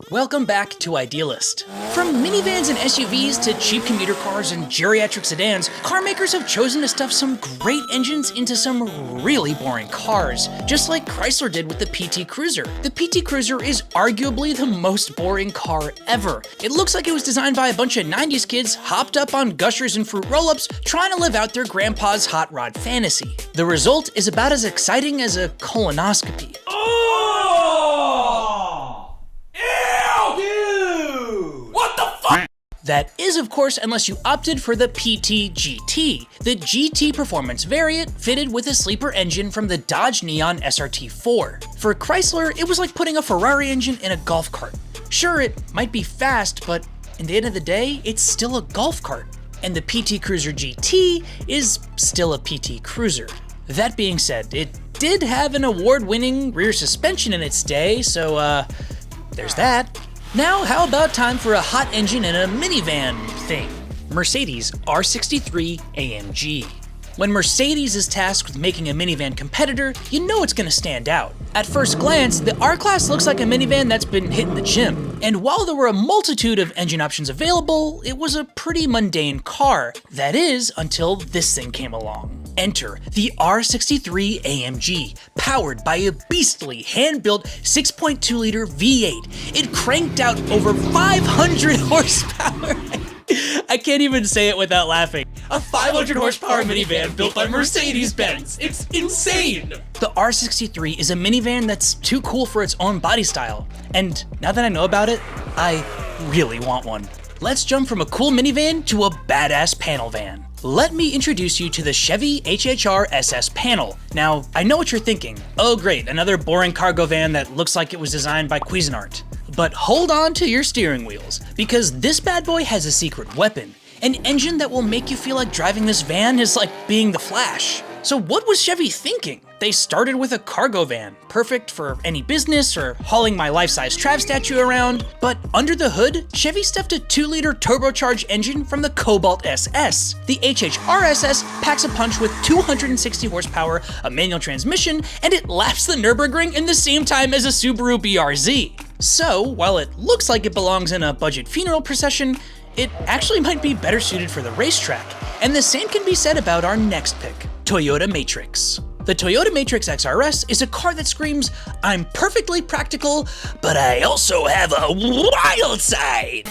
Welcome back to Idealist. From minivans and SUVs to cheap commuter cars and SUVs to cheap commuter cars and geriatric sedans, car makers have chosen to stuff some great engines into some really boring cars, just like Chrysler did with the PT Cruiser. The PT Cruiser is arguably the most boring car ever. It looks like it was designed by a bunch of 90s kids hopped up on Gushers and Fruit Roll-Ups trying to live out their grandpa's hot rod fantasy. The result is about as exciting as a colonoscopy. That is, of course, unless you opted for the PT GT, the GT performance variant fitted with a sleeper engine from the Dodge Neon SRT4. For Chrysler, it was like putting a Ferrari engine in a golf cart. Sure, it might be fast, but in the end of the day, it's still a golf cart. And the PT Cruiser GT is still a PT Cruiser. That being said, it did have an award-winning rear suspension in its day, so there's that. Now, how about time for a hot engine and a minivan thing? Mercedes R63 AMG. When Mercedes is tasked with making a minivan competitor, you know it's gonna stand out. At first glance, the R Class looks like a minivan that's been hitting the gym. And while there were a multitude of engine options available, it was a pretty mundane car. That is, until this thing came along. Enter the R63 AMG, powered by a beastly hand-built 6.2-liter V8. It cranked out over 500 horsepower. I can't even say it without laughing. A 500 horsepower minivan built by Mercedes-Benz. It's insane! The R63 is a minivan that's too cool for its own body style. And now that I know about it, I really want one. Let's jump from a cool minivan to a badass panel van. Let me introduce you to the Chevy HHR SS Panel. Now, I know what you're thinking. Oh great, another boring cargo van that looks like it was designed by Cuisinart. But hold on to your steering wheels, because this bad boy has a secret weapon. An engine that will make you feel like driving this van is like being the Flash. So what was Chevy thinking? They started with a cargo van, perfect for any business or hauling my life-size Trav statue around. But under the hood, Chevy stuffed a 2-liter turbocharged engine from the Cobalt SS. The HHR SS packs a punch with 260 horsepower, a manual transmission, and it laps the Nürburgring in the same time as a Subaru BRZ. So, while it looks like it belongs in a budget funeral procession, it actually might be better suited for the racetrack. And the same can be said about our next pick, Toyota Matrix. The Toyota Matrix XRS is a car that screams, "I'm perfectly practical, but I also have a wild side."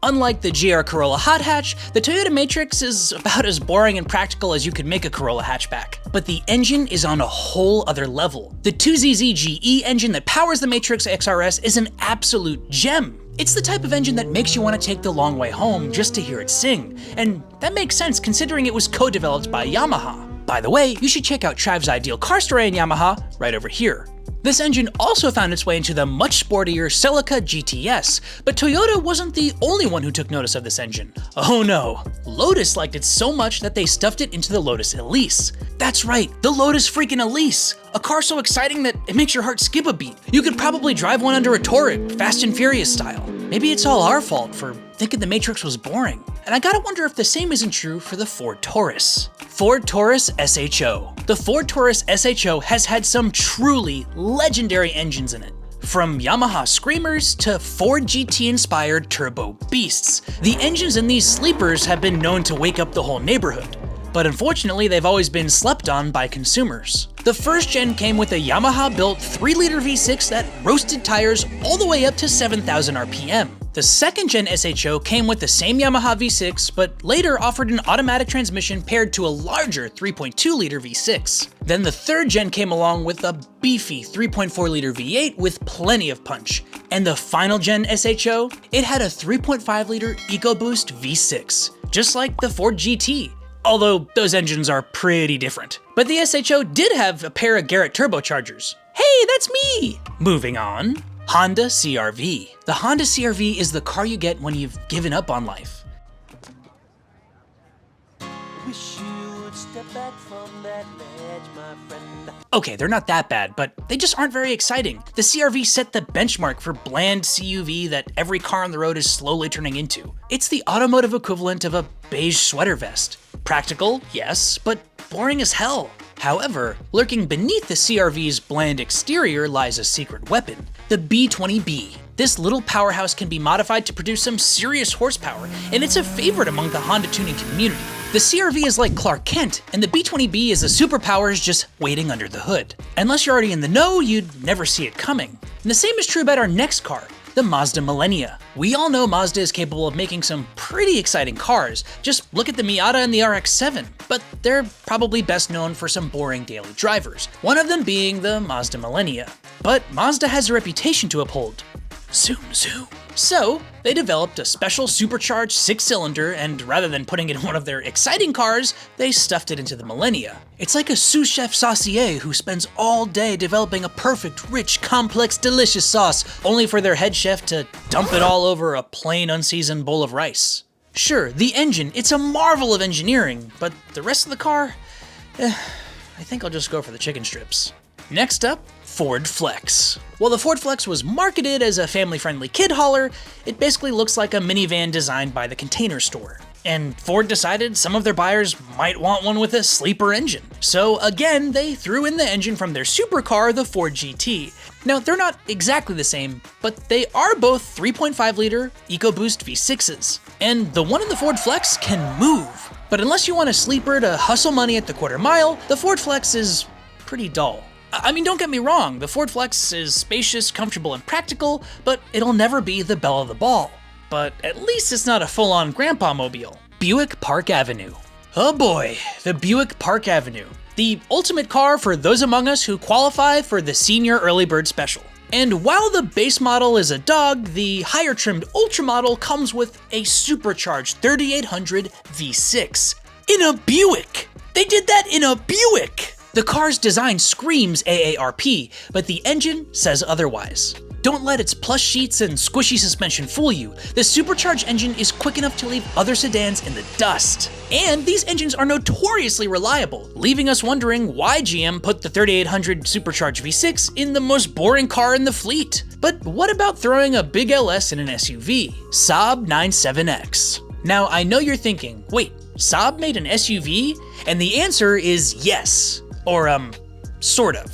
Unlike the GR Corolla Hot Hatch, the Toyota Matrix is about as boring and practical as you could make a Corolla hatchback. But the engine is on a whole other level. The 2ZZ-GE engine that powers the Matrix XRS is an absolute gem. It's the type of engine that makes you want to take the long way home just to hear it sing. And that makes sense considering it was co-developed by Yamaha. By the way, you should check out Trav's ideal car story in Yamaha right over here. This engine also found its way into the much sportier Celica GTS, but Toyota wasn't the only one who took notice of this engine. Oh no, Lotus liked it so much that they stuffed it into the Lotus Elise. That's right, the Lotus freaking Elise, a car so exciting that it makes your heart skip a beat. You could probably drive one under a Touareg, Fast and Furious style. Maybe it's all our fault for thinking the Matrix was boring. And I gotta wonder if the same isn't true for the Ford Taurus. Ford Taurus SHO. The Ford Taurus SHO has had some truly legendary engines in it. From Yamaha Screamers to Ford GT-inspired turbo beasts, the engines in these sleepers have been known to wake up the whole neighborhood. But unfortunately, they've always been slept on by consumers. The first gen came with a Yamaha-built 3-liter V6 that roasted tires all the way up to 7,000 RPM. The second gen SHO came with the same Yamaha V6, but later offered an automatic transmission paired to a larger 3.2-liter V6. Then the third gen came along with a beefy 3.4-liter V8 with plenty of punch. And the final gen SHO, it had a 3.5-liter EcoBoost V6, just like the Ford GT. Although those engines are pretty different. But the SHO did have a pair of Garrett turbochargers. Hey, that's me! Moving on. Honda CR-V. The Honda CR-V is the car you get when you've given up on life. Wish you would step back from that ledge, my friend. Okay, they're not that bad, but they just aren't very exciting. The CR-V set the benchmark for bland CUV that every car on the road is slowly turning into. It's the automotive equivalent of a beige sweater vest. Practical, yes, but boring as hell. However, lurking beneath the CR-V's bland exterior lies a secret weapon, the B20B. This little powerhouse can be modified to produce some serious horsepower, and it's a favorite among the Honda tuning community. The CR-V is like Clark Kent, and the B20B is the superpowers just waiting under the hood. Unless you're already in the know, you'd never see it coming. And the same is true about our next car, the Mazda Millenia. We all know Mazda is capable of making some pretty exciting cars. Just look at the Miata and the RX-7, but they're probably best known for some boring daily drivers, one of them being the Mazda Millenia. But Mazda has a reputation to uphold. Zoom, zoom. So, they developed a special supercharged 6-cylinder, and rather than putting it in one of their exciting cars, they stuffed it into the Millenia. It's like a sous chef saucier who spends all day developing a perfect, rich, complex, delicious sauce, only for their head chef to dump it all over a plain, unseasoned bowl of rice. Sure, the engine, it's a marvel of engineering, but the rest of the car? I think I'll just go for the chicken strips. Next up, Ford Flex. While the Ford Flex was marketed as a family-friendly kid hauler, it basically looks like a minivan designed by the Container Store. And Ford decided some of their buyers might want one with a sleeper engine. So again, they threw in the engine from their supercar, the Ford GT. Now, they're not exactly the same, but they are both 3.5-liter EcoBoost V6s. And the one in the Ford Flex can move. But unless you want a sleeper to hustle money at the quarter mile, the Ford Flex is pretty dull. I mean, don't get me wrong, the Ford Flex is spacious, comfortable, and practical, but it'll never be the belle of the ball. But at least it's not a full-on grandpa mobile. Buick Park Avenue. Oh boy, the Buick Park Avenue. The ultimate car for those among us who qualify for the Senior Early Bird Special. And while the base model is a dog, the higher trimmed Ultra model comes with a supercharged 3800 V6 in a Buick. They did that in a Buick! The car's design screams AARP, but the engine says otherwise. Don't let its plush sheets and squishy suspension fool you. The supercharged engine is quick enough to leave other sedans in the dust. And these engines are notoriously reliable, leaving us wondering why GM put the 3800 supercharged V6 in the most boring car in the fleet. But what about throwing a big LS in an SUV? Saab 97X. Now, I know you're thinking, wait, Saab made an SUV? And the answer is yes. Or, sort of.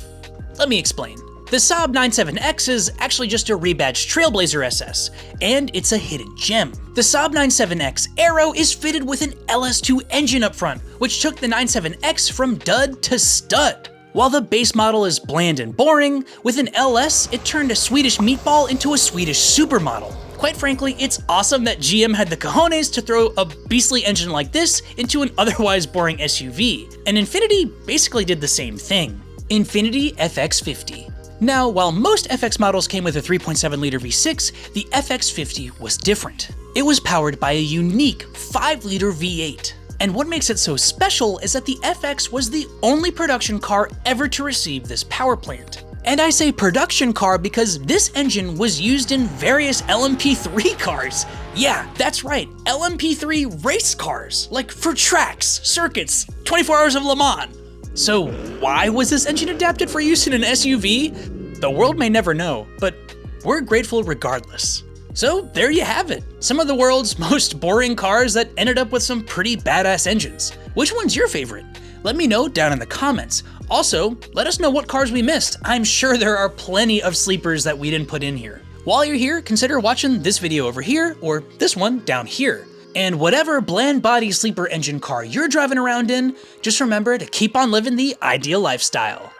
Let me explain. The Saab 97X is actually just a rebadged Trailblazer SS, and it's a hidden gem. The Saab 97X Aero is fitted with an LS2 engine up front, which took the 97X from dud to stud. While the base model is bland and boring, with an LS, it turned a Swedish meatball into a Swedish supermodel. Quite frankly, it's awesome that GM had the cojones to throw a beastly engine like this into an otherwise boring SUV, and Infiniti basically did the same thing. Infiniti FX50. Now, while most FX models came with a 3.7-liter V6, the FX50 was different. It was powered by a unique 5-liter V8. And what makes it so special is that the FX was the only production car ever to receive this power plant. And I say production car because this engine was used in various LMP3 cars. Yeah, that's right, LMP3 race cars, like for tracks, circuits, 24 Hours of Le Mans. So why was this engine adapted for use in an SUV? The world may never know, but we're grateful regardless. So there you have it, some of the world's most boring cars that ended up with some pretty badass engines. Which one's your favorite? Let me know down in the comments. Also, let us know what cars we missed. I'm sure there are plenty of sleepers that we didn't put in here. While you're here, consider watching this video over here, or this one down here. And whatever bland body sleeper engine car you're driving around in, just remember to keep on living the ideal lifestyle.